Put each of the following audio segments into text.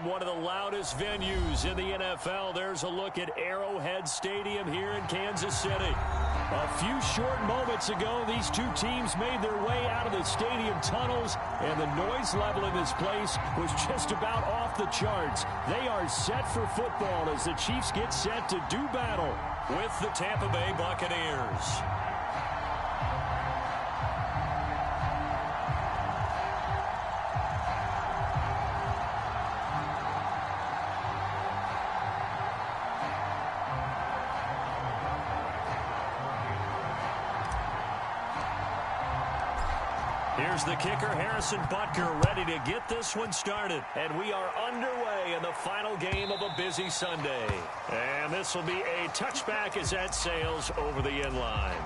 One of the loudest venues in the NFL. There's a look at Arrowhead Stadium here in Kansas City. A few short moments ago, these two teams made their way out of the stadium tunnels, and the noise level in this place was just about off the charts. They are set for football as the Chiefs get set to do battle with the Tampa Bay Buccaneers. Here's the kicker, Harrison Butker, ready to get this one started. And we are underway in the final game of a busy Sunday. And this will be a touchback as that sails over the end line.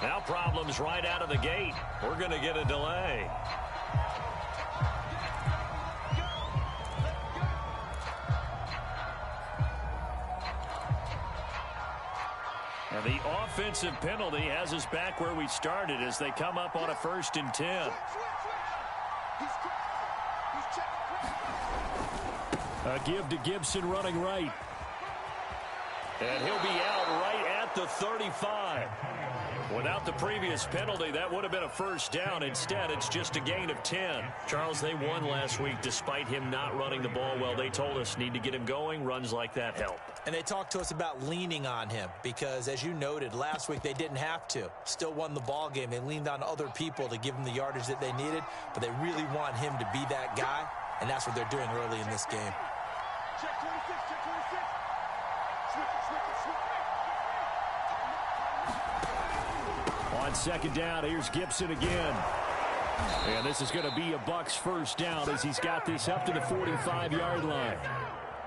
Now problems right out of the gate. We're going to get a delay. And the offensive penalty has us back where we started as they come up on a 1st and 10. A give to Gibson running right. And he'll be out right at the 35. Without the previous penalty, that would have been a 1st down. Instead, it's just a gain of 10. Charles, they won last week despite him not running the ball well. They told us need to get him going. Runs like that help. And they talked to us about leaning on him because, as you noted, last week they didn't have to. Still won the ball game. They leaned on other people to give them the yardage that they needed, but they really want him to be that guy, and that's what they're doing early in this game. Check 26, check 26. Switch it. On 2nd down, here's Gibson again. And this is going to be a Bucs 1st down as he's got this up to the 45-yard line.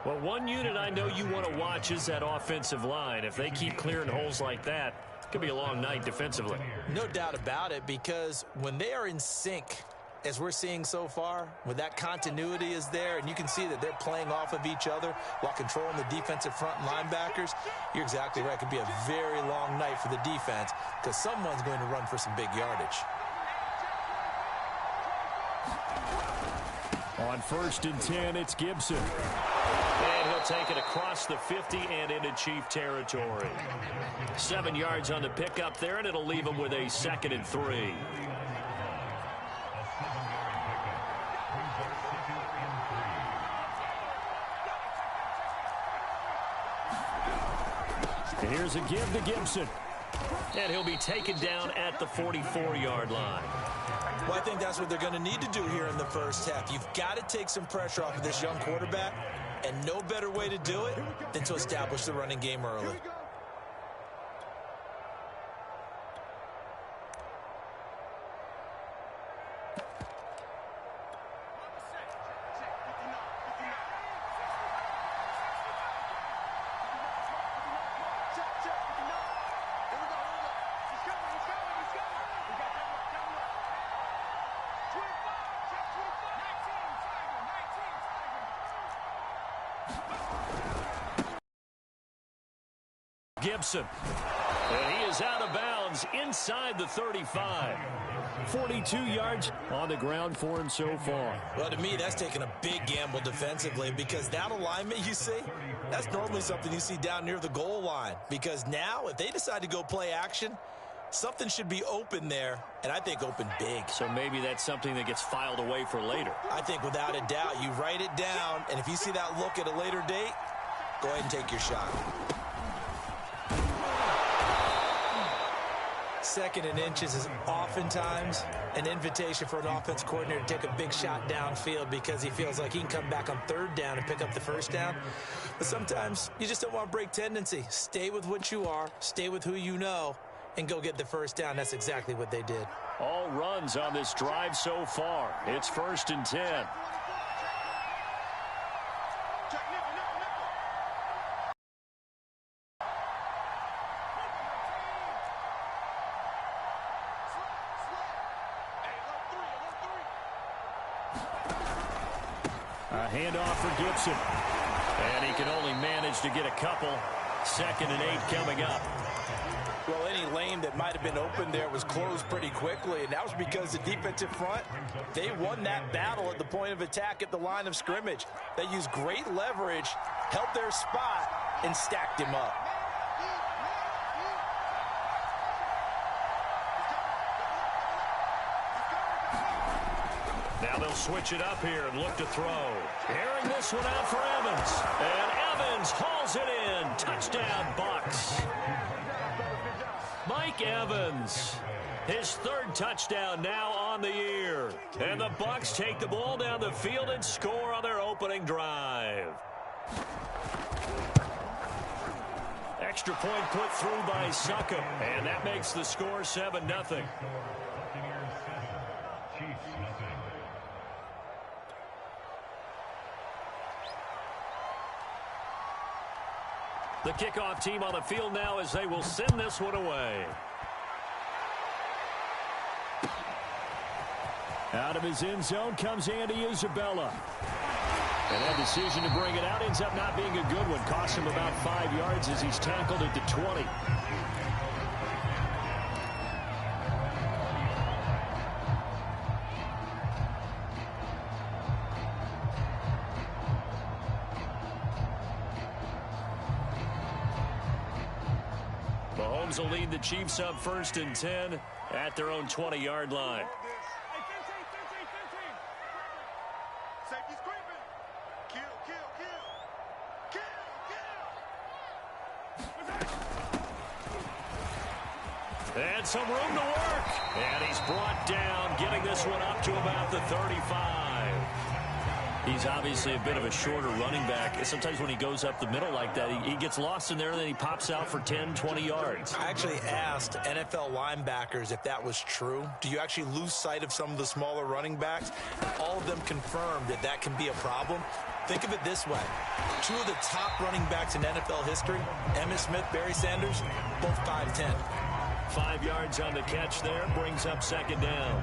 Well, one unit I know you want to watch is that offensive line. If they keep clearing holes like that, it could be a long night defensively. No doubt about it, because when they are in sync, as we're seeing so far, when that continuity is there and you can see that they're playing off of each other while controlling the defensive front and linebackers, you're exactly right. It could be a very long night for the defense because someone's going to run for some big yardage. On 1st and 10, it's Gibson. And he'll take it across the 50 and into Chief territory. 7 yards on the pickup there, and it'll leave him with a 2nd and 3. And here's a give to Gibson. And he'll be taken down at the 44-yard line. Well, I think that's what they're going to need to do here in the 1st half. You've got to take some pressure off of this young quarterback, and no better way to do it than to establish the running game early. Gibson. And he is out of bounds inside the 35. 42 yards on the ground for him so far. Well, to me, that's taking a big gamble defensively because that alignment you see, that's normally something you see down near the goal line. Because now, if they decide to go play action, something should be open there, and I think open big. So maybe that's something that gets filed away for later. I think without a doubt, you write it down, and if you see that look at a later date, go ahead and take your shot. Second and inches is oftentimes an invitation for an offense coordinator to take a big shot downfield because he feels like he can come back on third down and pick up the first down. But sometimes you just don't want to break tendency. Stay with what you are, stay with who you know, and go get the first down. That's exactly what they did. All runs on this drive so far. It's 1st and 10. A handoff for Gibson. And he can only manage to get a couple. 2nd and 8 coming up. Well, any lane that might have been open there was closed pretty quickly, and that was because the defensive front, they won that battle at the point of attack at the line of scrimmage. They used great leverage, held their spot, and stacked him up. Now they'll switch it up here and look to throw. Airing this one out for Evans. And Evans hauls it in. Touchdown, Bucks. Mike Evans, his 3rd touchdown now on the year. And the Bucks take the ball down the field and score on their opening drive. Extra point put through by Succop. And that makes the score 7-0. The kickoff team on the field now as they will send this one away. Out of his end zone comes Andy Isabella. And that decision to bring it out ends up not being a good one. Costs him about 5 yards as he's tackled at the 20. Mahomes will lead the Chiefs up 1st and 10 at their own 20-yard line. Safety's creeping. Kill, kill, kill. Kill, kill. And some room to work. And he's brought down, getting this one up to about the 35. He's obviously a bit of a shorter running back. Sometimes when he goes up the middle like that, he gets lost in there, and then he pops out for 10, 20 yards. I actually asked NFL linebackers if that was true. Do you actually lose sight of some of the smaller running backs? All of them confirmed that that can be a problem. Think of it this way. 2 of the top running backs in NFL history, Emmitt Smith, Barry Sanders, both 5'10". 5 yards on the catch there, brings up 2nd down.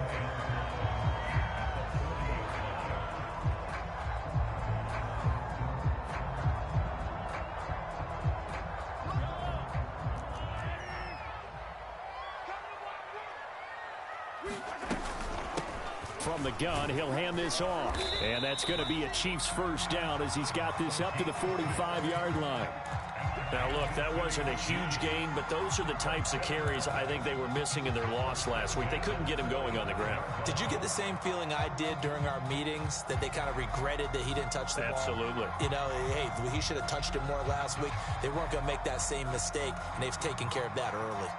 From the gun, he'll hand this off. And that's going to be a Chiefs first down as he's got this up to the 45-yard line. Now, look, that wasn't a huge gain, but those are the types of carries I think they were missing in their loss last week. They couldn't get him going on the ground. Did you get the same feeling I did during our meetings, that they kind of regretted that he didn't touch the ball? Absolutely. You know, hey, he should have touched it more last week. They weren't going to make that same mistake, and they've taken care of that early.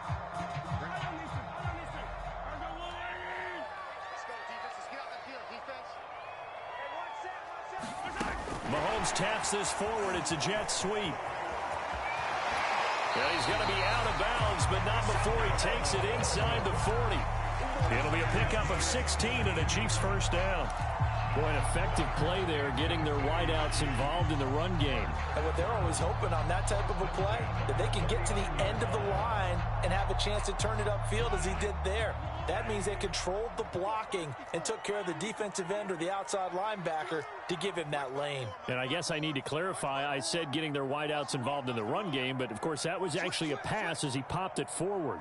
Mahomes taps this forward. It's a jet sweep. And he's going to be out of bounds, but not before he takes it inside the 40. It'll be a pickup of 16 and a Chiefs first down. Boy, an effective play there, getting their wideouts involved in the run game. And what they're always hoping on that type of a play, that they can get to the end of the line and have a chance to turn it upfield as he did there. That means they controlled the blocking and took care of the defensive end or the outside linebacker to give him that lane. And I guess I need to clarify, I said getting their wideouts involved in the run game, but of course that was actually a pass as he popped it forward.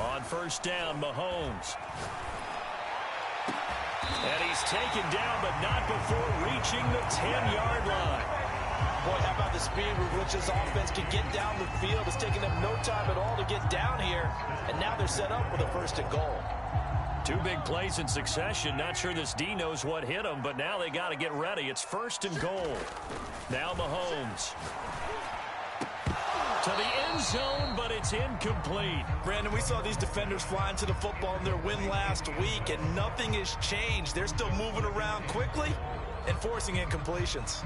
On first down, Mahomes. And he's taken down, but not before reaching the 10-yard line. Boy, how about the speed with which this offense can get down the field? It's taken them no time at all to get down here, and now they're set up with a 1st and goal. 2 big plays in succession. Not sure this D knows what hit him, but now they got to get ready. It's 1st and goal. Now Mahomes. To the end zone, but it's incomplete. Brandon, we saw these defenders flying to the football in their win last week, and nothing has changed. They're still moving around quickly and forcing incompletions.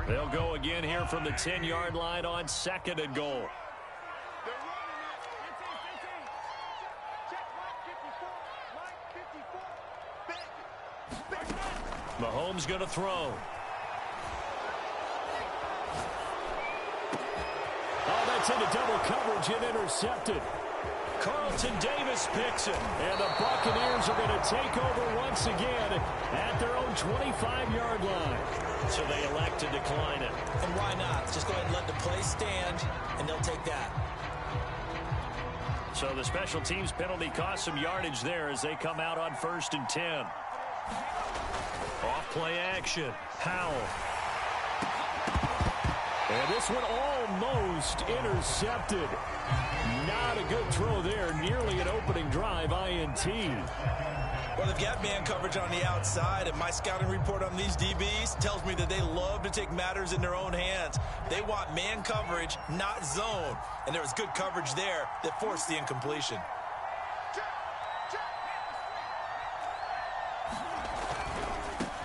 They'll go again here from the 10-yard line on 2nd and goal. Mahomes going to throw. Oh, that's into double coverage and intercepted. Carlton Davis picks it. And the Buccaneers are going to take over once again at their own 25-yard line. So they elect to decline it. And why not? Just go ahead and let the play stand, and they'll take that. So the special teams penalty cost some yardage there as they come out on 1st and 10. Off play action. Howell. And this one almost intercepted. Not a good throw there. Nearly an opening drive INT. Well, they've got man coverage on the outside, and my scouting report on these DBs tells me that they love to take matters in their own hands. They want man coverage, not zone. And there was good coverage there that forced the incompletion.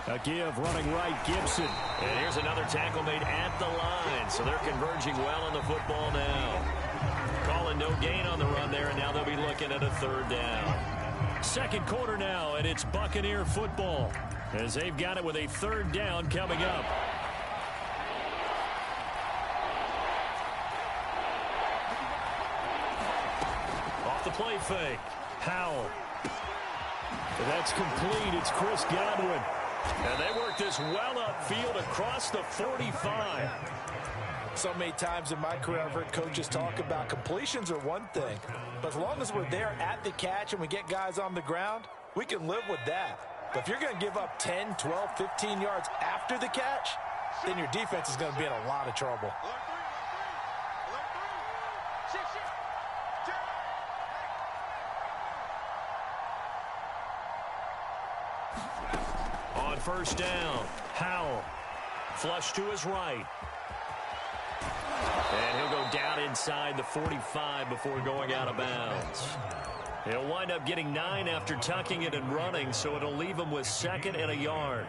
A give running right, Gibson. And here's another tackle made at the line. So they're converging well on the football now. Calling no gain on the run there, and now they'll be looking at a 3rd down. Second quarter now, and it's Buccaneer football as they've got it with a 3rd down coming up. Off the play fake. Howell. That's complete. It's Chris Godwin. And they work this well upfield across the 45. So many times in my career, I've heard coaches talk about completions are one thing. But as long as we're there at the catch and we get guys on the ground, we can live with that. But if you're going to give up 10, 12, 15 yards after the catch, then your defense is going to be in a lot of trouble. On 1st down, Howell. Flush to his right. And he'll go down inside the 45 before going out of bounds. He'll wind up getting 9 after tucking it and running, so it'll leave him with 2nd and a yard.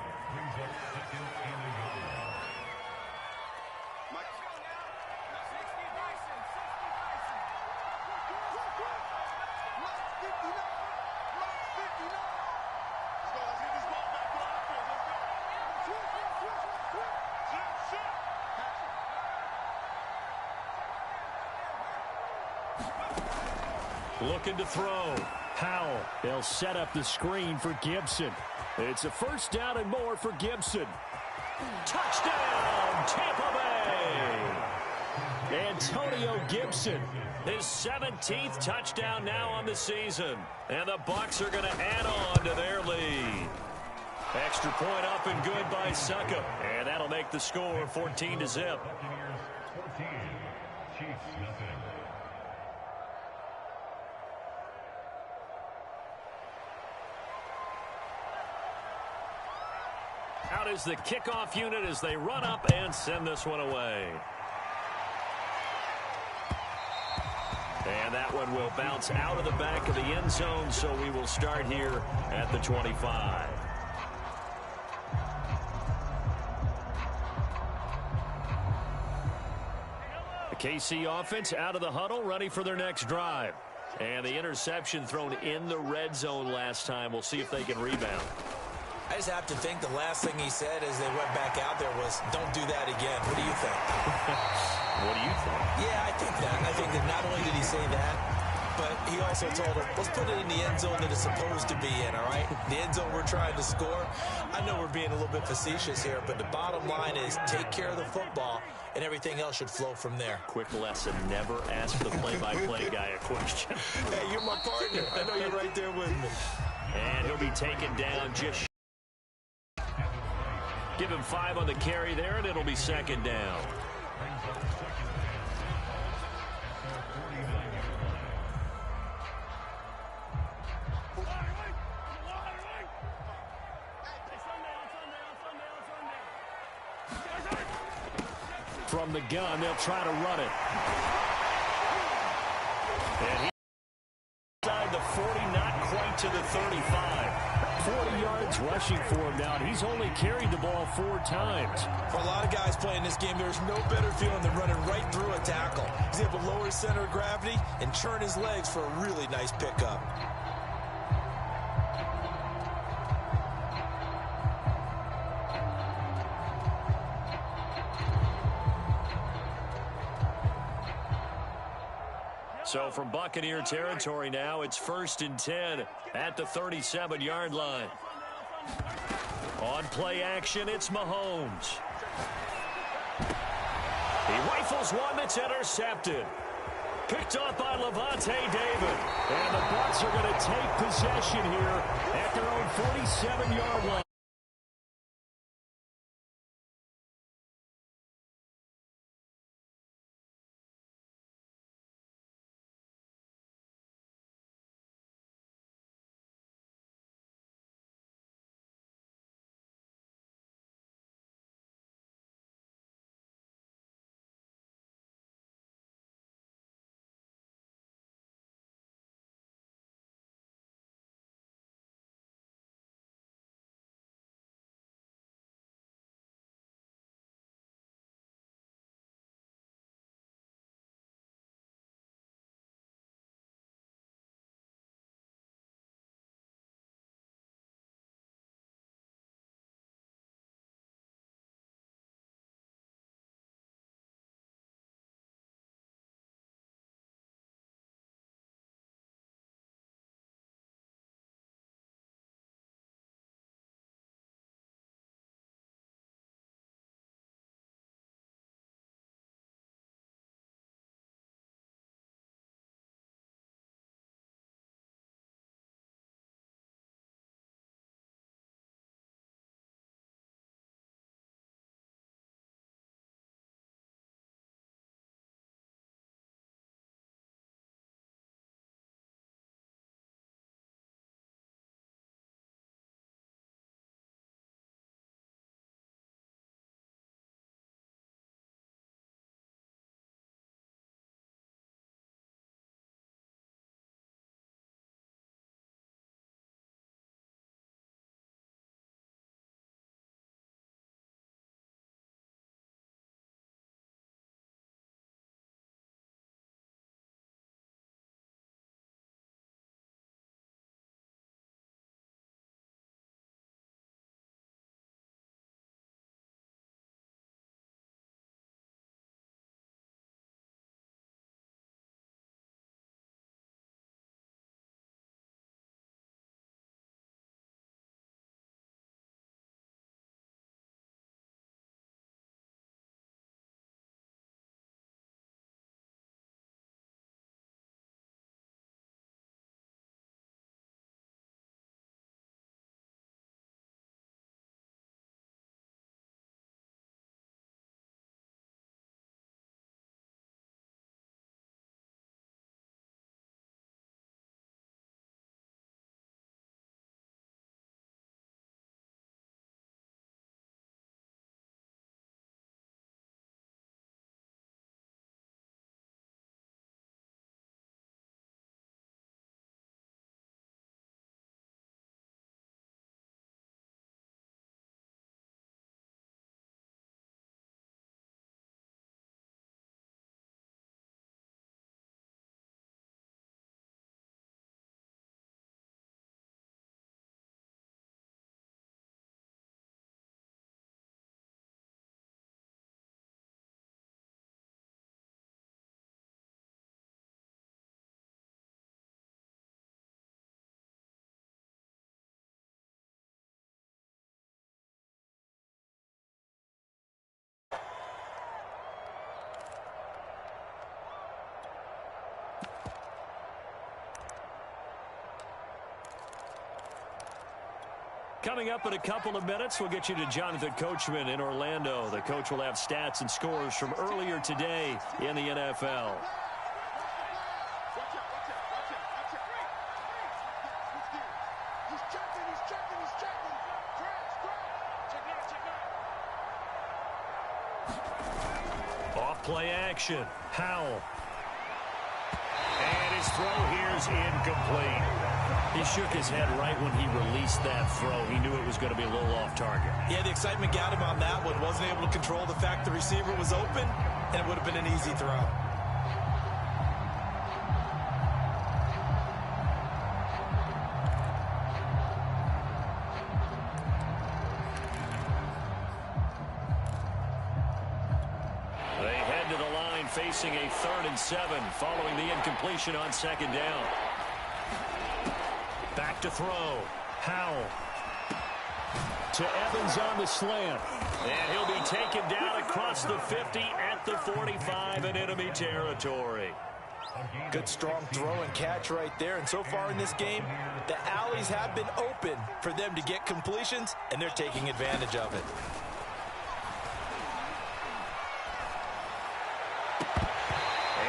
Looking to throw. Howell. They'll set up the screen for Gibson. It's a 1st down and more for Gibson. Touchdown, Tampa Bay! Antonio Gibson, his 17th touchdown now on the season. And the Bucs are going to add on to their lead. Extra point up and good by Suckup. And that'll make the score 14-0. Out is the kickoff unit as they run up and send this one away. And that one will bounce out of the back of the end zone, so we will start here at the 25. The KC offense out of the huddle, ready for their next drive. And the interception thrown in the red zone last time. We'll see if they can rebound. I just have to think the last thing he said as they went back out there was, don't do that again. What do you think? What do you think? Yeah, I think that. I think that not only did he say that, but he also told him, let's put it in the end zone that it's supposed to be in, all right? The end zone we're trying to score. I know we're being a little bit facetious here, but the bottom line is take care of the football, and everything else should flow from there. Quick lesson, never ask the play-by-play guy a question. Hey, you're my partner. I know you're right there with me. And he'll be taken down just give him 5 on the carry there, and it'll be 2nd down. From the gun, they'll try to run it. And he's inside the 40, not quite to the 35. 40 yards rushing for him now, and he's only carried the ball 4 times. For a lot of guys playing this game, there's no better feeling than running right through a tackle. He's able to lower his center of gravity and churn his legs for a really nice pickup. So from Buccaneer territory now, it's 1st and 10 at the 37-yard line. On play action, it's Mahomes. He rifles one that's intercepted. Picked up by Levante David. And the Bucs are going to take possession here at their own 47-yard line. Coming up in a couple of minutes, we'll get you to Jonathan Coachman in Orlando. The coach will have stats and scores from earlier today in the NFL. Off play action. Howell. And his throw here is incomplete. He shook his head right when he released that throw. He knew it was going to be a little off target. Yeah, the excitement got him on that one. Wasn't able to control the fact the receiver was open, and it would have been an easy throw. They head to the line facing a 3rd and 7 following the incompletion on 2nd down. Back to throw. Howell. To Evans on the slant. And he'll be taken down across the 50 at the 45 in enemy territory. Good strong throw and catch right there. And so far in this game, the alleys have been open for them to get completions, and they're taking advantage of it.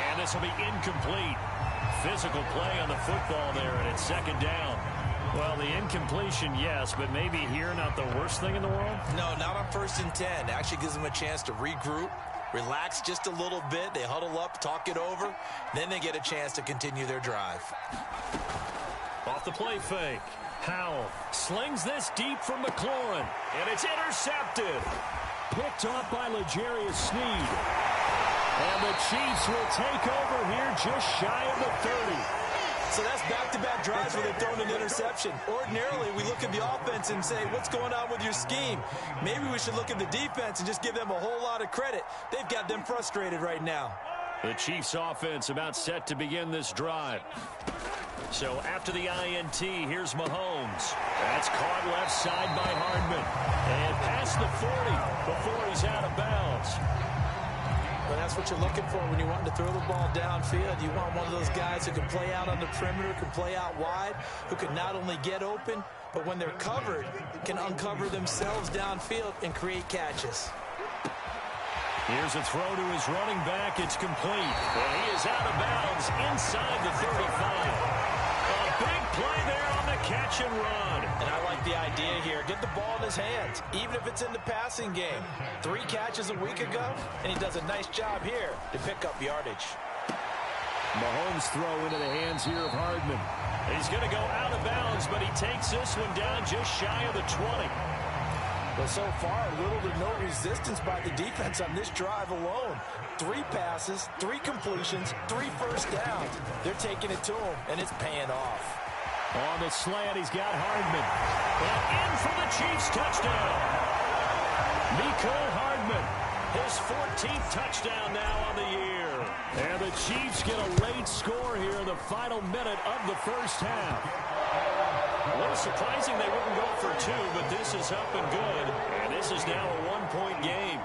And this will be incomplete. Physical play on the football there, and it's 2nd down. Well, the incompletion, yes, but maybe here not the worst thing in the world? No, not on 1st and 10. Actually gives them a chance to regroup, relax just a little bit. They huddle up, talk it over. Then they get a chance to continue their drive. Off the play fake. Howell slings this deep from McLaurin, and it's intercepted. Picked off by L'Jarius Sneed. And the Chiefs will take over here just shy of the 30. So that's back-to-back drives where they've thrown an interception. Ordinarily, we look at the offense and say, what's going on with your scheme? Maybe we should look at the defense and just give them a whole lot of credit. They've got them frustrated right now. The Chiefs offense about set to begin this drive. So after the INT, here's Mahomes. That's caught left side by Hardman. And past the 40 before he's out of bounds. Well, that's what you're looking for when you're wanting to throw the ball downfield. You want one of those guys who can play out on the perimeter, can play out wide, who can not only get open, but when they're covered, can uncover themselves downfield and create catches. Here's a throw to his running back. It's complete. And he is out of bounds inside the 35. A big play there on the catch and run. And I like the idea here. Get the ball in his hands, even if it's in the passing game. 3 catches a week ago, and he does a nice job here to pick up yardage. Mahomes throw into the hands here of Hardman. He's going to go out of bounds, but he takes this one down just shy of the 20. Well, so far, little to no resistance by the defense on this drive alone. 3 passes, 3 completions, 3 first downs. They're taking it to him, and it's paying off. On the slant, he's got Hardman. And in for the Chiefs touchdown. Mecole Hardman, his 14th touchdown now on the year. And the Chiefs get a late score here in the final minute of the first half. A little surprising they wouldn't go for 2, but this is up and good. And this is now a 1-point game.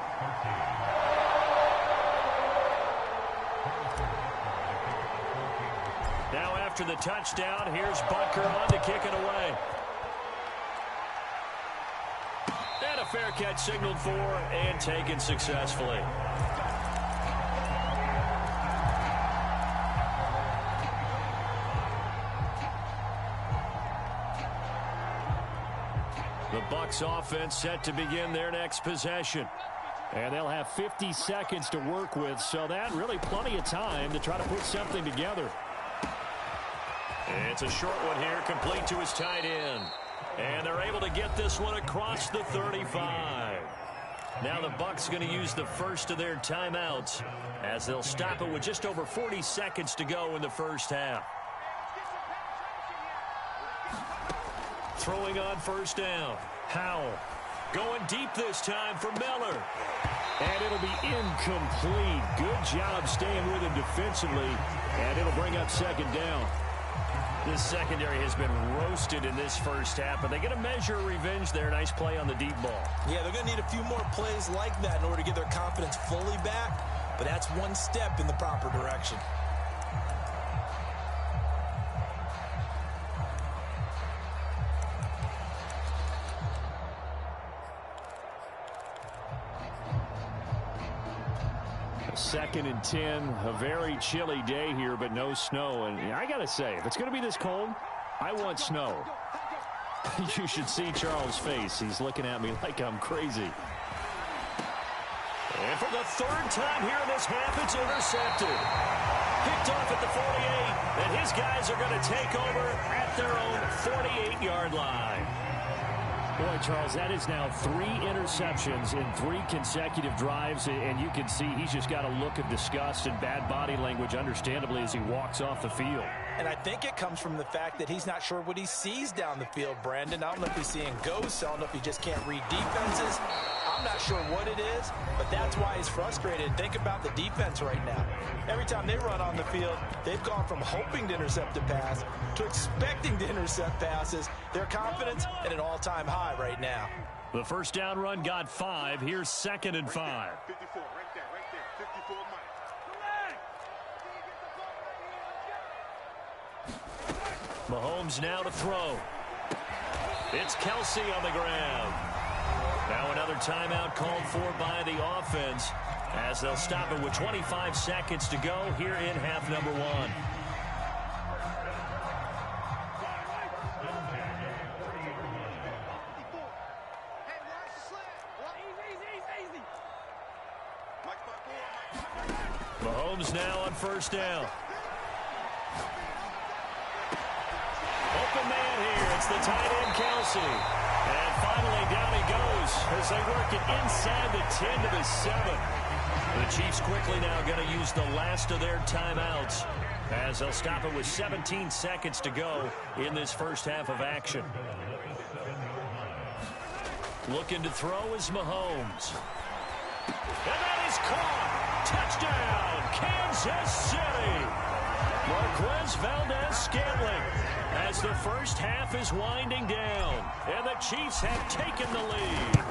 Now after the touchdown, here's Butker on to kick it away. And a fair catch signaled for and taken successfully. The Bucs offense set to begin their next possession. And they'll have 50 seconds to work with, so that really plenty of time to try to put something together. It's a short one here, complete to his tight end. And they're able to get this one across the 35. Now the Bucs going to use the first of their timeouts as they'll stop it with just over 40 seconds to go in the first half. Throwing on first down. Howell going deep this time for Miller. And it'll be incomplete. Good job staying with him defensively. And it'll bring up second down. This secondary has been roasted in this first half, but they get a measure of revenge there. Nice play on the deep ball. Yeah, they're going to need a few more plays like that in order to get their confidence fully back, but that's one step in the proper direction. Second and 10, a very chilly day here, but no snow. And I got to say, if it's going to be this cold, I want snow. You should see Charles' face. He's looking at me like I'm crazy. And for the third time here in this half, it's intercepted. Picked off at the 48, and his guys are going to take over at their own 48-yard line. Boy, Charles, that is now 3 interceptions in 3 consecutive drives, and you can see he's just got a look of disgust and bad body language, understandably, as he walks off the field. And I think it comes from the fact that he's not sure what he sees down the field, Brandon. I don't know if he's seeing ghosts. I don't know if he just can't read defenses. I'm not sure what it is, but that's why he's frustrated. Think about the defense right now. Every time they run on the field, they've gone from hoping to intercept a pass to expecting to intercept passes. Their confidence at an all-time high right now. The first down run got 5. Here's 2nd and 5. 54, right there, 54 Mike. Mahomes now to throw. It's Kelsey on the ground. Now another timeout called for by the offense as they'll stop it with 25 seconds to go here in half number 1. Mahomes now on first down. Open man here. It's the tight end, Kelsey. And finally, down he goes as they work it inside the 10 to the 7. The Chiefs quickly now going to use the last of their timeouts as they'll stop it with 17 seconds to go in this first half of action. Looking to throw is Mahomes. And that is caught. Touchdown, Kansas City. Marquez Valdez-Scantling as the first half is winding down. And the Chiefs have taken the lead.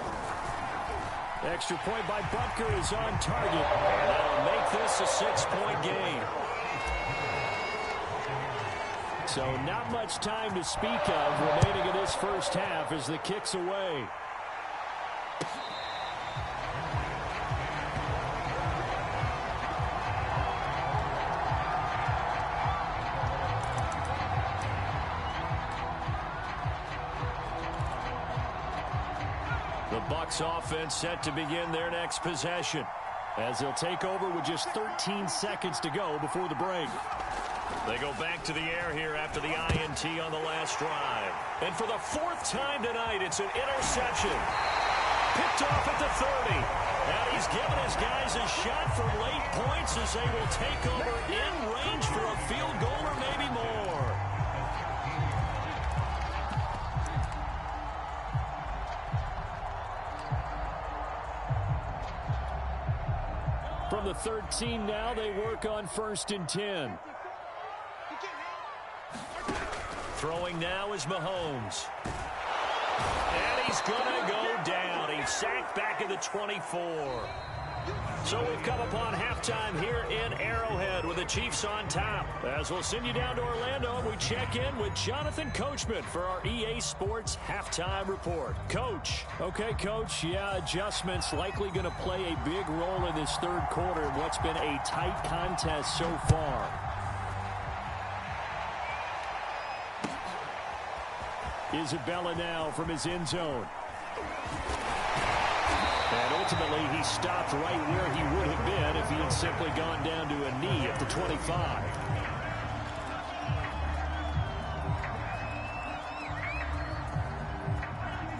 Extra point by Butker is on target. And that'll make this a 6-point game. So not much time to speak of remaining in this first half as the kick's away. The Bucs offense set to begin their next possession as they'll take over with just 13 seconds to go before the break. They go back to the air here after the INT on the last drive. And for the 4th time tonight, it's an interception. Picked off at the 30. And he's given his guys a shot for late points as they will take over in range for a field goal or maybe more. From the 13 now, they work on 1st and 10. Throwing now is Mahomes. And he's going to go down. He's sacked back at the 24. So we've come upon halftime here in Arrowhead with the Chiefs on top. As we'll send you down to Orlando, and we check in with Jonathan Coachman for our EA Sports Halftime Report. Coach. Okay, Coach. Yeah, adjustments likely going to play a big role in this third quarter in what's been a tight contest so far. Isabella now from his end zone. And ultimately, he stopped right where he would have been if he had simply gone down to a knee at the 25.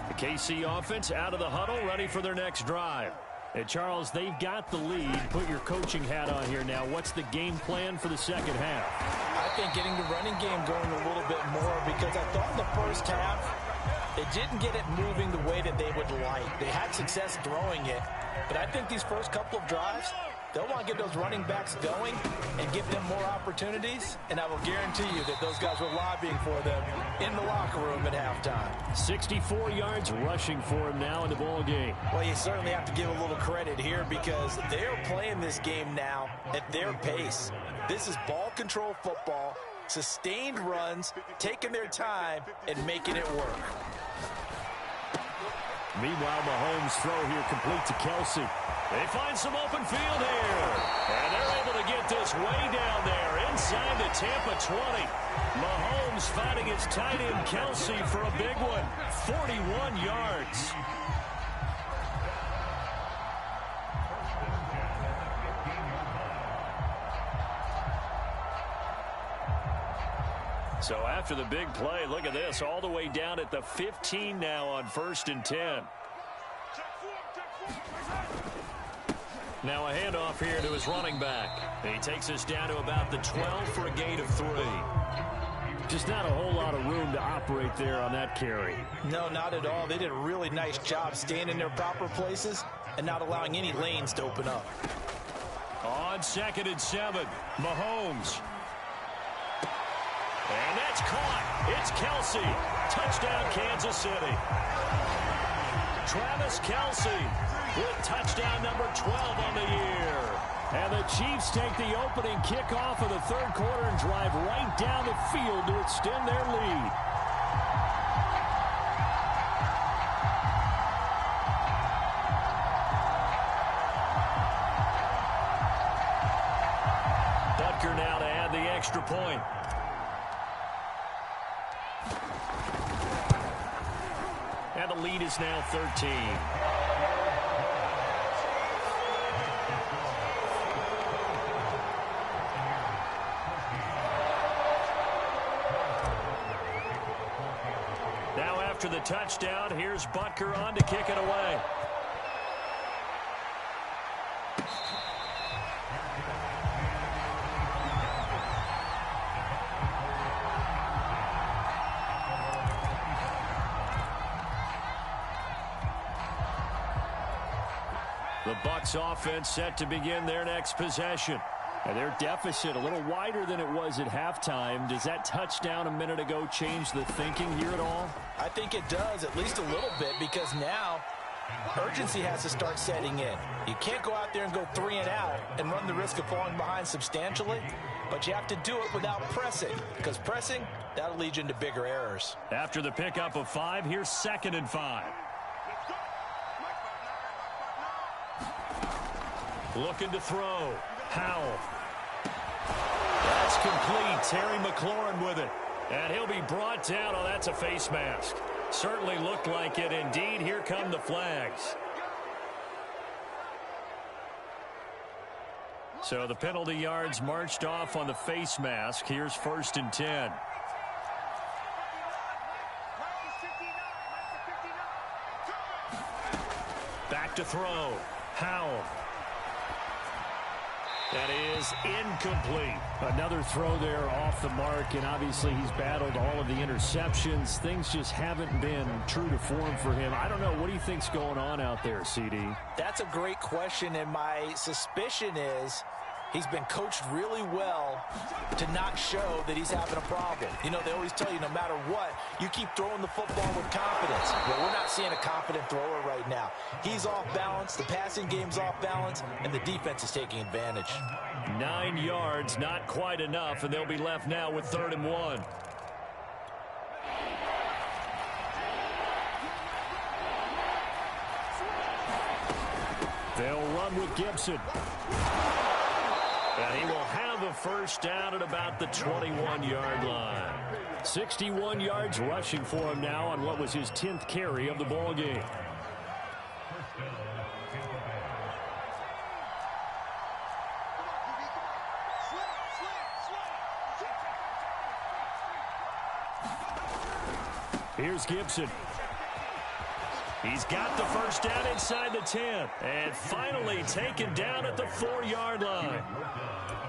The KC offense out of the huddle, ready for their next drive. And Charles, they've got the lead. Put your coaching hat on here now. What's the game plan for the second half? I think getting the running game going a little bit more, because I thought in the first half they didn't get it moving the way that they would like. They had success throwing it, but I think these first couple of drives, they'll want to get those running backs going and give them more opportunities, and I will guarantee you that those guys were lobbying for them in the locker room at halftime. 64 yards rushing for him now in the ball game. Well, you certainly have to give a little credit here because they're playing this game now at their pace. This is ball control football, sustained runs, taking their time, and making it work. Meanwhile, Mahomes' throw here complete to Kelsey. They find some open field here. And they're able to get this way down there inside the Tampa 20. Mahomes finding his tight end Kelsey for a big one. 41 yards. So after the big play, look at this, all the way down at the 15 now on 1st and 10. Now a handoff here to his running back. He takes us down to about the 12 for a gain of 3. Just not a whole lot of room to operate there on that carry. No, not at all. They did a really nice job staying in their proper places and not allowing any lanes to open up. On 2nd and 7, Mahomes. And that's caught. It's Kelsey. Touchdown, Kansas City. Travis Kelsey with touchdown number 12 on the year. And the Chiefs take the opening kickoff of the 3rd quarter and drive right down the field to extend their lead. Butker now to add the extra point. And the lead is now 13. Now after the touchdown, here's Butker on to kick it away. The Bucs offense set to begin their next possession. And their deficit a little wider than it was at halftime. Does that touchdown a minute ago change the thinking here at all? I think it does, at least a little bit, because now urgency has to start setting in. You can't go out there and go 3 and out and run the risk of falling behind substantially, but you have to do it without pressing, because pressing, that'll lead you into bigger errors. After the pickup of 5, here's 2nd and 5. Looking to throw. Howell. That's complete. Terry McLaurin with it. And he'll be brought down. Oh, that's a face mask. Certainly looked like it. Indeed, here come the flags. So the penalty yards marched off on the face mask. Here's 1st and 10. Back to throw. Howell. That is incomplete. Another throw there off the mark, and obviously he's battled all of the interceptions. Things just haven't been true to form for him. I don't know. What do you think's going on out there, CD? That's a great question, and my suspicion is he's been coached really well to not show that he's having a problem. You know, they always tell you no matter what, you keep throwing the football with confidence. Well, we're not seeing a confident thrower right now. He's off balance, the passing game's off balance, and the defense is taking advantage. 9 yards, not quite enough, and they'll be left now with 3rd and 1. They'll run with Gibson. And he will have a first down at about the 21-yard line. 61 yards rushing for him now on what was his 10th carry of the ball game. Here's Gibson. He's got the first down inside the 10. And finally taken down at the 4-yard line.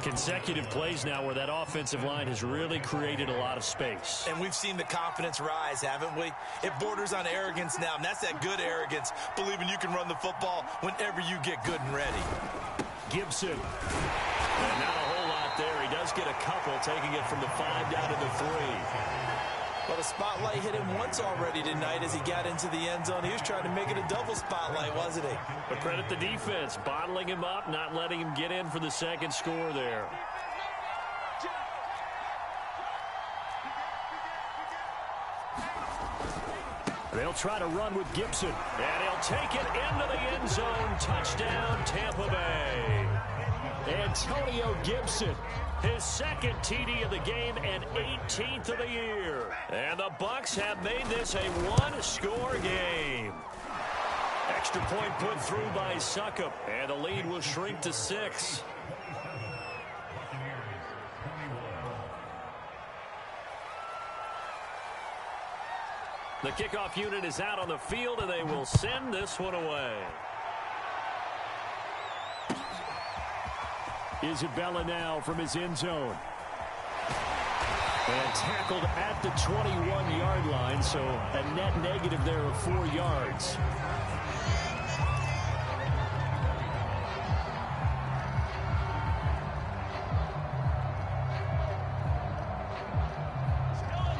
Consecutive plays now where that offensive line has really created a lot of space. And we've seen the confidence rise, haven't we? It borders on arrogance now, and that's that good arrogance, believing you can run the football whenever you get good and ready. Gibson. And not a whole lot there. He does get a couple, taking it from the 5 down to the 3. Well, the spotlight hit him once already tonight as he got into the end zone. He was trying to make it a double spotlight, wasn't he? But credit the defense, bottling him up, not letting him get in for the second score there. They'll try to run with Gibson, and he'll take it into the end zone. Touchdown, Tampa Bay. Antonio Gibson, his second TD of the game and 18th of the year. And the Bucs have made this a one-score game. Extra point put through by Succop, and the lead will shrink to 6. The kickoff unit is out on the field, and they will send this one away. Isabella now from his end zone. And tackled at the 21-yard line, so a net negative there of 4 yards.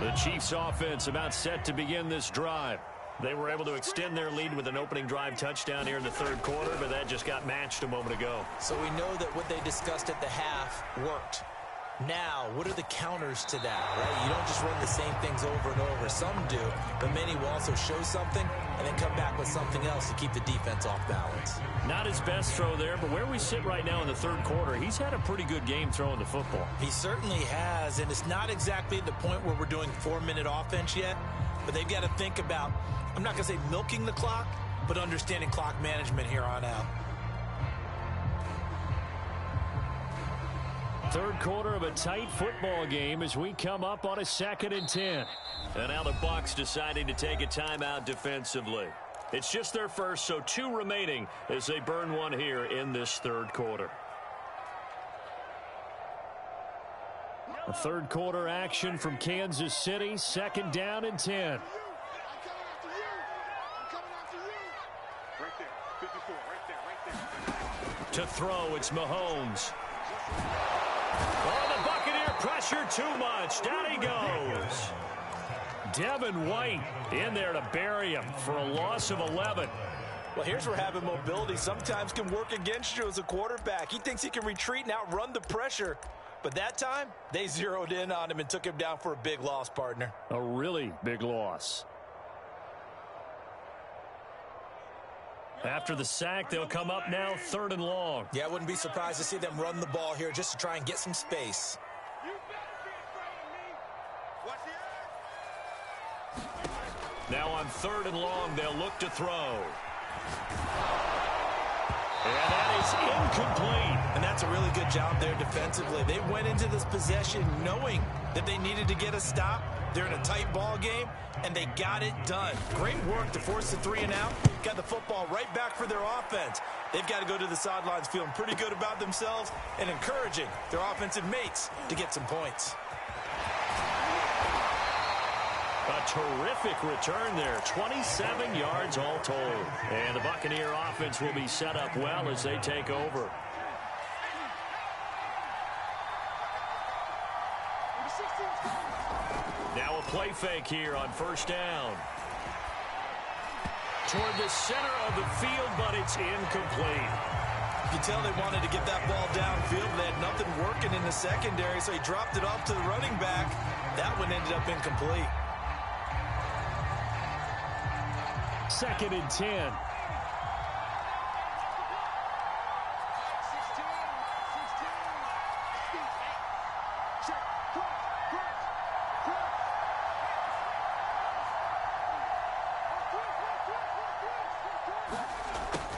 The Chiefs offense about set to begin this drive. They were able to extend their lead with an opening drive touchdown here in the third quarter, but that just got matched a moment ago. So we know that what they discussed at the half worked. Now, what are the counters to that, right? You don't just run the same things over and over. Some do, but many will also show something and then come back with something else to keep the defense off balance. Not his best throw there, but where we sit right now in the third quarter, he's had a pretty good game throwing the football. He certainly has, and it's not exactly the point where we're doing 4-minute offense yet, but they've got to think about, I'm not going to say milking the clock, but understanding clock management here on out. Third quarter of a tight football game as we come up on a 2nd and 10. And now the Bucs deciding to take a timeout defensively. It's just their first, so 2 remaining as they burn one here in this third quarter. A third quarter action from Kansas City, 2nd down and 10. To throw, it's Mahomes. Oh, the Buccaneer pressure too much. Down he goes. Devin White in there to bury him for a loss of 11. Well, here's where having mobility sometimes can work against you as a quarterback. He thinks he can retreat and outrun the pressure. But that time, they zeroed in on him and took him down for a big loss, partner. A really big loss. After the sack, they'll come up now 3rd and long. Yeah, I wouldn't be surprised to see them run the ball here just to try and get some space. Now on 3rd and long, they'll look to throw. And that is incomplete. And that's a really good job there defensively. They went into this possession knowing that they needed to get a stop. They're in a tight ball game, and they got it done. Great work to force the 3 and out. Got the football right back for their offense. They've got to go to the sidelines feeling pretty good about themselves and encouraging their offensive mates to get some points. A terrific return there. 27 yards all told. And the Buccaneer offense will be set up well as they take over. Now a play fake here on 1st down. Toward the center of the field, but it's incomplete. You tell they wanted to get that ball downfield. They had nothing working in the secondary, so he dropped it off to the running back. That one ended up incomplete. 2nd and 10.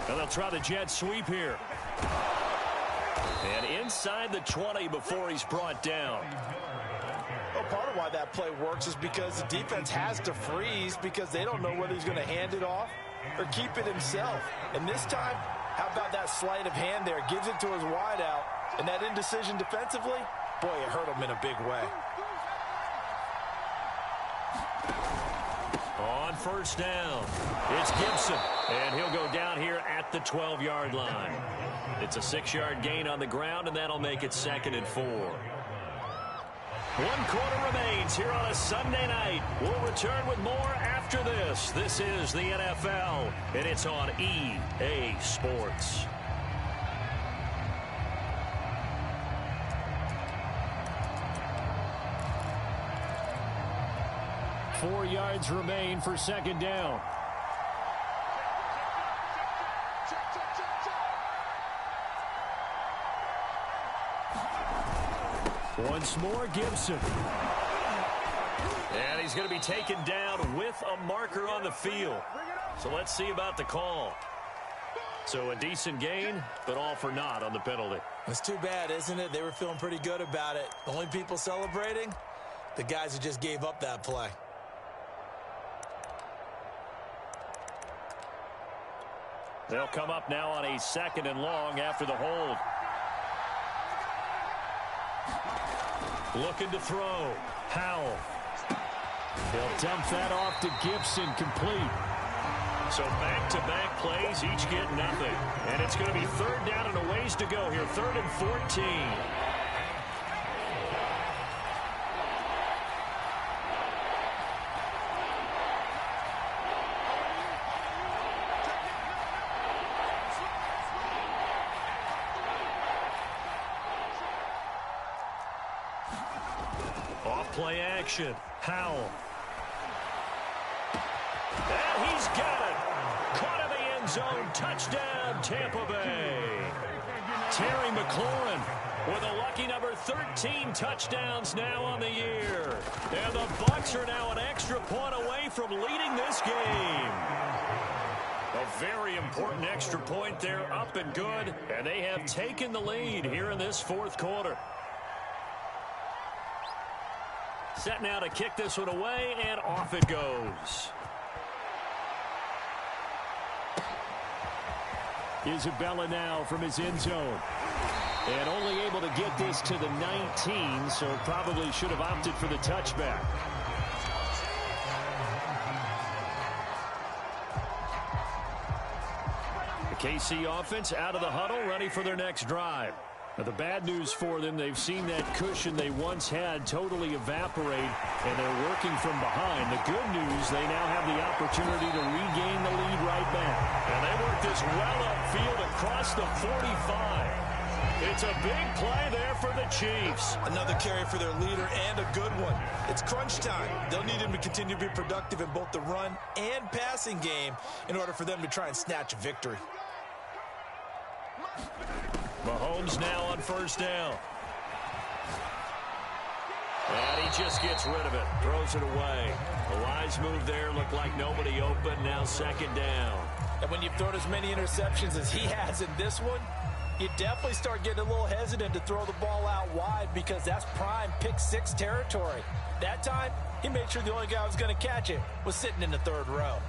And they'll try the jet sweep here. And inside the 20 before he's brought down. Well, part of why that play works is because the defense has to freeze because they don't know whether he's going to hand it off or keep it himself. And this time, how about that sleight of hand there? Gives it to his wideout. And that indecision defensively, boy, it hurt him in a big way. On 1st down, it's Gibson. And he'll go down here at the 12-yard line. It's a 6-yard gain on the ground, and that'll make it 2nd and 4. 1 quarter remains here on a Sunday night. We'll return with more after this. This is the NFL, and it's on EA Sports. Four yards remain for 2nd down. Once more, Gibson. And he's going to be taken down with a marker on the field. So let's see about the call. So a decent gain, but all for naught on the penalty. It's too bad, isn't it? They were feeling pretty good about it. The only people celebrating, the guys who just gave up that play. They'll come up now on a 2nd and long after the hold. Looking to throw. Howell. He'll dump that off to Gibson, complete. So back-to-back plays, each get nothing. And it's going to be 3rd down and a ways to go here. 3rd and 14. Off-play action. Howell. And he's got it. Caught in the end zone. Touchdown, Tampa Bay. Terry McLaurin with a lucky number 13 touchdowns now on the year. And the Bucs are now an extra point away from leading this game. A very important extra point there, up and good. And they have taken the lead here in this 4th quarter. Set now to kick this one away, and off it goes. Isabella now from his end zone. And only able to get this to the 19, so probably should have opted for the touchback. The KC offense out of the huddle, ready for their next drive. Now, the bad news for them, they've seen that cushion they once had totally evaporate, and they're working from behind. The good news, they now have the opportunity to regain the lead right back. And they work this well upfield across the 45. It's a big play there for the Chiefs. Another carry for their leader, and a good one. It's crunch time. They'll need him to continue to be productive in both the run and passing game in order for them to try and snatch a victory. Mahomes now on 1st down. And he just gets rid of it. Throws it away. The wise move there. Looked like nobody open. Now 2nd down. And when you've thrown as many interceptions as he has in this one, you definitely start getting a little hesitant to throw the ball out wide because that's prime pick 6 territory. That time, he made sure the only guy who was going to catch it was sitting in the 3rd row.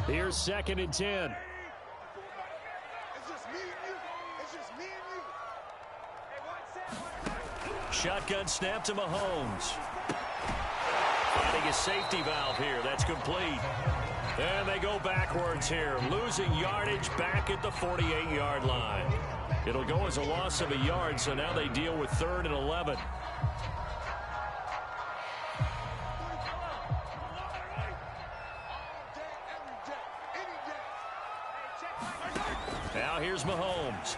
Here's 2nd and 10. It's just me and you. It's just me and you. Shotgun snap to Mahomes. Finding a safety valve here. That's complete. And they go backwards here. Losing yardage back at the 48-yard line. It'll go as a loss of a yard, so now they deal with 3rd and 11. Now here's Mahomes.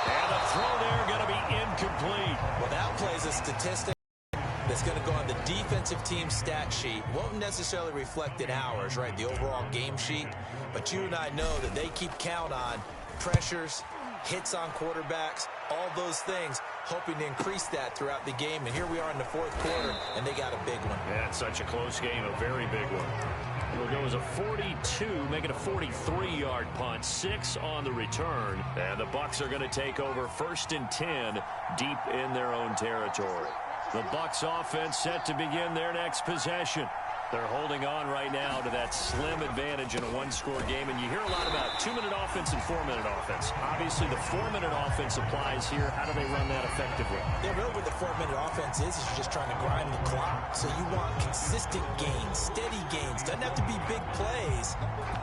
And the throw there going to be incomplete. Well, that plays a statistic that's going to go on the defensive team stat sheet. Won't necessarily reflect in ours, right, the overall game sheet. But you and I know that they keep count on pressures, hits on quarterbacks, all those things, hoping to increase that throughout the game. And here we are in the 4th quarter, and they got a big one. Yeah, it's such a close game, a very big one. It'll go as a 42, make it a 43-yard punt, 6 on the return. And the Bucs are going to take over 1st and 10 deep in their own territory. The Bucs offense set to begin their next possession. They're holding on right now to that slim advantage in a 1-score game. And you hear a lot about 2-minute offense and 4-minute offense. Obviously, the 4-minute offense applies here. How do they run that effectively? Yeah, really what the 4-minute offense is you're just trying to grind the clock. So you want consistent gains, steady gains. Doesn't have to be big plays,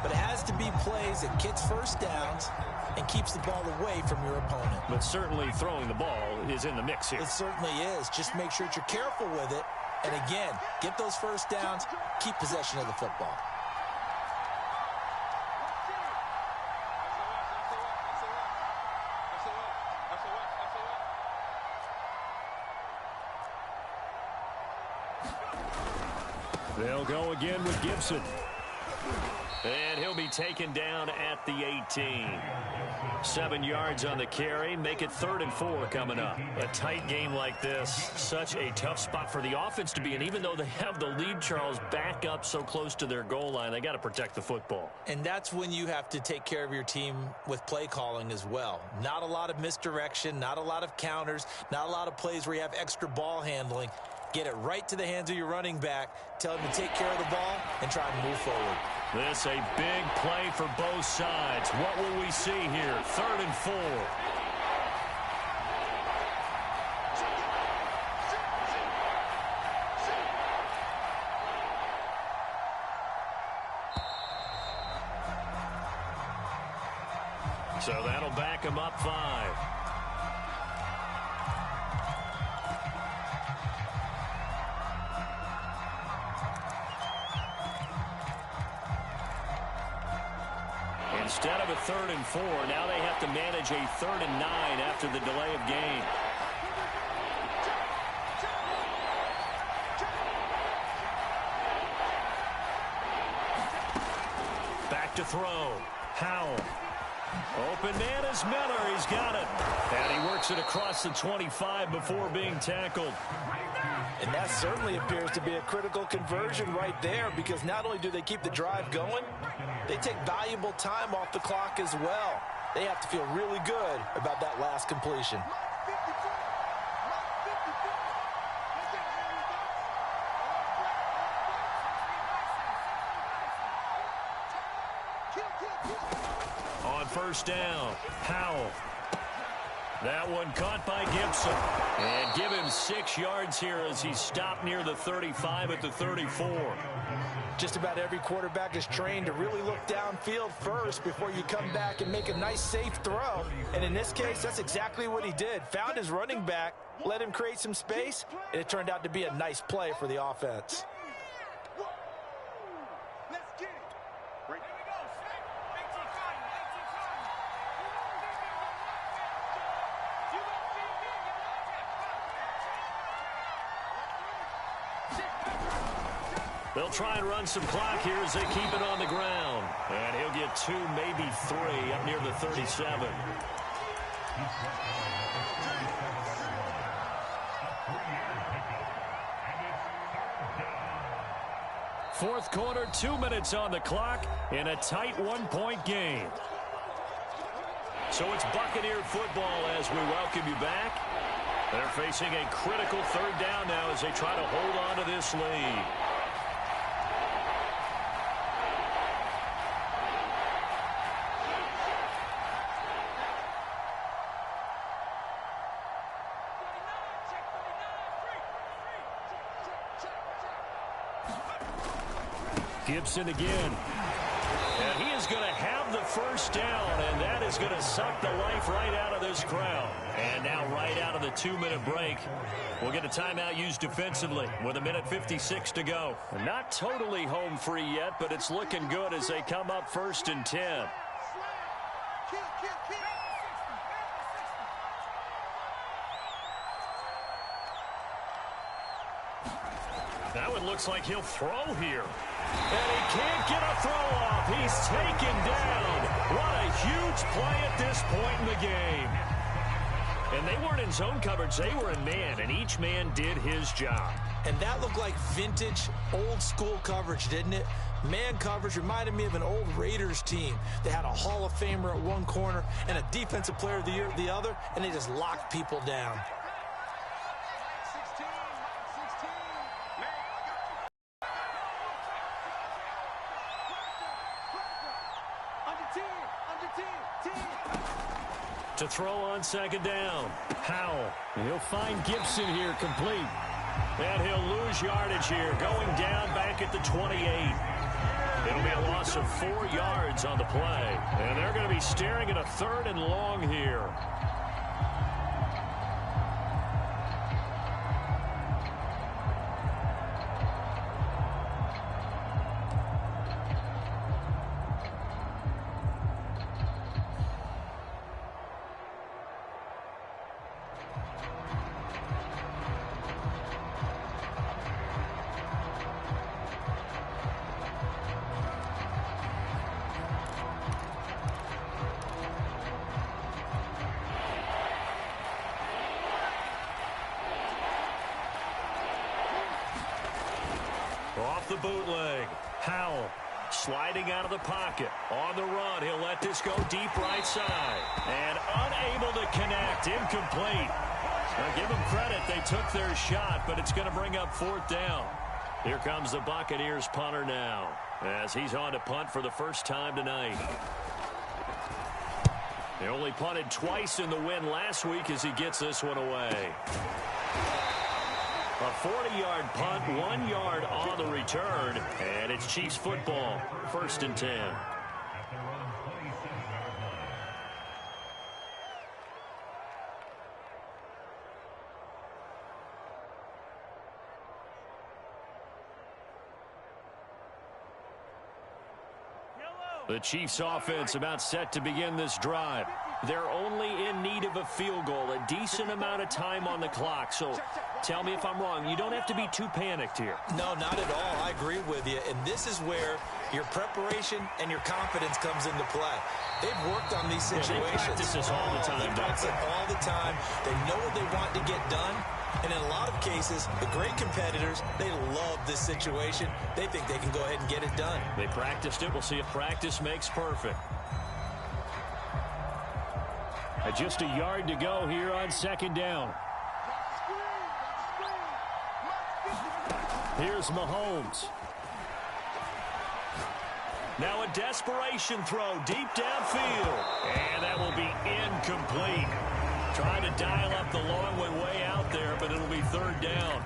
but it has to be plays that gets 1st downs and keeps the ball away from your opponent. But certainly throwing the ball is in the mix here. It certainly is. Just make sure that you're careful with it. And again, get those 1st downs, keep possession of the football. They'll go again with Gibson. And he'll be taken down at the 18. 7 yards on the carry. Make it 3rd and 4 coming up. A tight game like this, such a tough spot for the offense to be in. Even though they have the lead, Charles, back up so close to their goal line, they got to protect the football. And that's when you have to take care of your team with play calling as well. Not a lot of misdirection, not a lot of counters, not a lot of plays where you have extra ball handling. Get it right to the hands of your running back. Tell him to take care of the ball and try and move forward. This a big play for both sides. What will we see here? 3rd and 4. So that'll back him up 5. Instead of a 3rd and 4, now they have to manage a 3rd and 9 after the delay of game. Back to throw. Howell. Open man is Miller. He's got it. And he works it across the 25 before being tackled. And that certainly appears to be a critical conversion right there, because not only do they keep the drive going, they take valuable time off the clock as well. They have to feel really good about that last completion. On 1st down, Howell. That one caught by Gibson. And give him 6 yards here as he stopped near the 35 at the 34. Just about every quarterback is trained to really look downfield first before you come back and make a nice, safe throw. And in this case, that's exactly what he did. Found his running back, let him create some space, and it turned out to be a nice play for the offense. They'll try and run some clock here as they keep it on the ground. And he'll get 2, maybe 3 up near the 37. Fourth quarter, 2 minutes on the clock in a tight 1-point game. So it's Buccaneer football as we welcome you back. They're facing a critical 3rd down now as they try to hold on to this lead. Gibson again. And he is going to have the 1st down, and that is going to suck the life right out of this crowd. And now right out of the 2-minute break, we'll get a timeout used defensively with 1:56 to go. Not totally home free yet, but it's looking good as they come up 1st and 10. That one looks like he'll throw here. And he can't get a throw off. He's taken down. What a huge play at this point in the game. And they weren't in zone coverage. They were in man, and each man did his job. And that looked like vintage, old-school coverage, didn't it? Man coverage reminded me of an old Raiders team. They had a Hall of Famer at one corner and a defensive player of the year at the other, and they just locked people down. To throw on 2nd down. Howell. He'll find Gibson here complete. And he'll lose yardage here, going down back at the 28. It'll be a loss of 4 yards on the play. And they're going to be staring at a 3rd and long here. off the bootleg. Howell sliding out of the pocket. On the run, he'll let this go deep right side. And unable to connect. Incomplete. Now give them credit. They took their shot, but it's going to bring up 4th down. Here comes the Buccaneers punter now, as he's on to punt for the first time tonight. They only punted twice in the win last week as he gets this one away. A 40-yard punt, 1 yard on the return, and it's Chiefs football, 1st and 10. The Chiefs offense about set to begin this drive. They're only in need of a field goal, a decent amount of time on the clock. So tell me if I'm wrong. You don't have to be too panicked here. No, not at all. I agree with you. And this is where your preparation and your confidence comes into play. They've worked on these situations. They practice this all the time. They practice it all the time. They know what they want to get done. And in a lot of cases, the great competitors, they love this situation. They think they can go ahead and get it done. They practiced it. We'll see if practice makes perfect. Just a yard to go here on 2nd down. Here's Mahomes. Now a desperation throw deep downfield. And that will be incomplete. Trying to dial up the long one way out there, but it'll be 3rd down.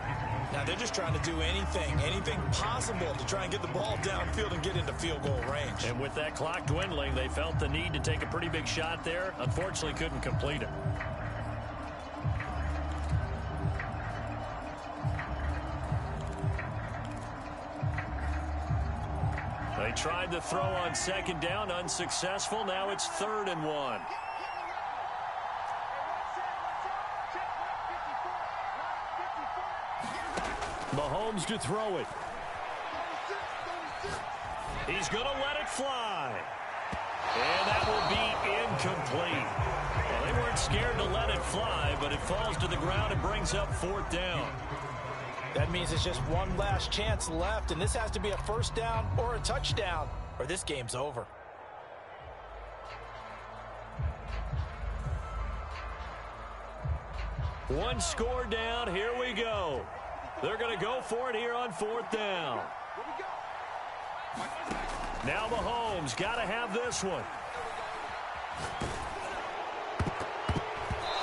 Now they're just trying to do anything possible to try and get the ball downfield and get into field goal range. And with that clock dwindling, they felt the need to take a pretty big shot there. Unfortunately, couldn't complete it. They tried the throw on 2nd down, unsuccessful. Now it's 3rd and 1. Mahomes to throw it. He's going to let it fly. And that will be incomplete. Well, they weren't scared to let it fly, but it falls to the ground and brings up 4th down. That means it's just one last chance left, and this has to be a 1st down or a touchdown, or this game's over. One score down. Here we go. They're going to go for it here on 4th down. Now Mahomes got to have this one.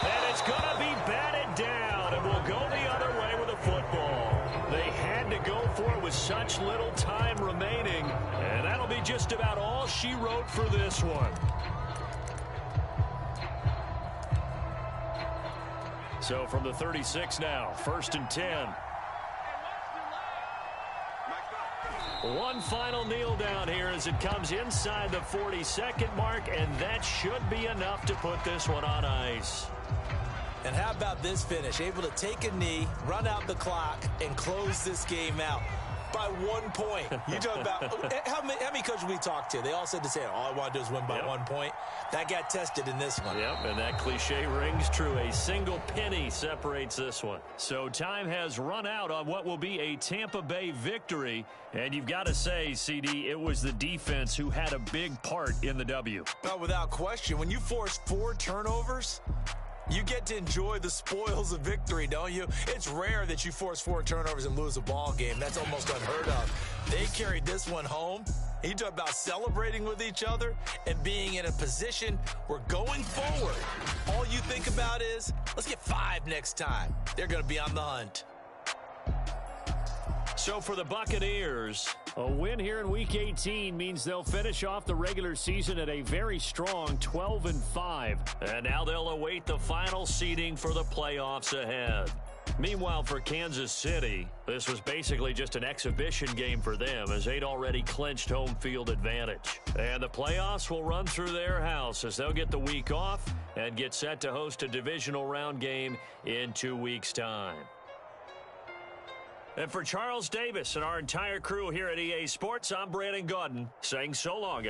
And it's going to be batted down, and we'll go the other way with the football. They had to go for it with such little time remaining, and that'll be just about all she wrote for this one. So from the 36 now, 1st and 10. One final kneel down here as it comes inside the 40-second mark, and that should be enough to put this one on ice. And how about this finish? Able to take a knee, run out the clock, and close this game out by 1 point. You talk about how many coaches we talked to? They all said the same. All I want to do is win by 1 point. That got tested in this one. Yep, and that cliche rings true. A single penny separates this one. So time has run out on what will be a Tampa Bay victory. And you've got to say, CD, it was the defense who had a big part in the W. No, without question. When you force 4 turnovers, you get to enjoy the spoils of victory, don't you? It's rare that you force 4 turnovers and lose a ball game. That's almost unheard of. They carried this one home. You talk about celebrating with each other and being in a position where going forward, all you think about is, let's get 5 next time. They're going to be on the hunt. So for the Buccaneers, a win here in Week 18 means they'll finish off the regular season at a very strong 12-5. And now they'll await the final seeding for the playoffs ahead. Meanwhile, for Kansas City, this was basically just an exhibition game for them as they'd already clinched home field advantage. And the playoffs will run through their house as they'll get the week off and get set to host a divisional round game in 2 weeks' time. And for Charles Davis and our entire crew here at EA Sports, I'm Brandon Gaudin saying so long.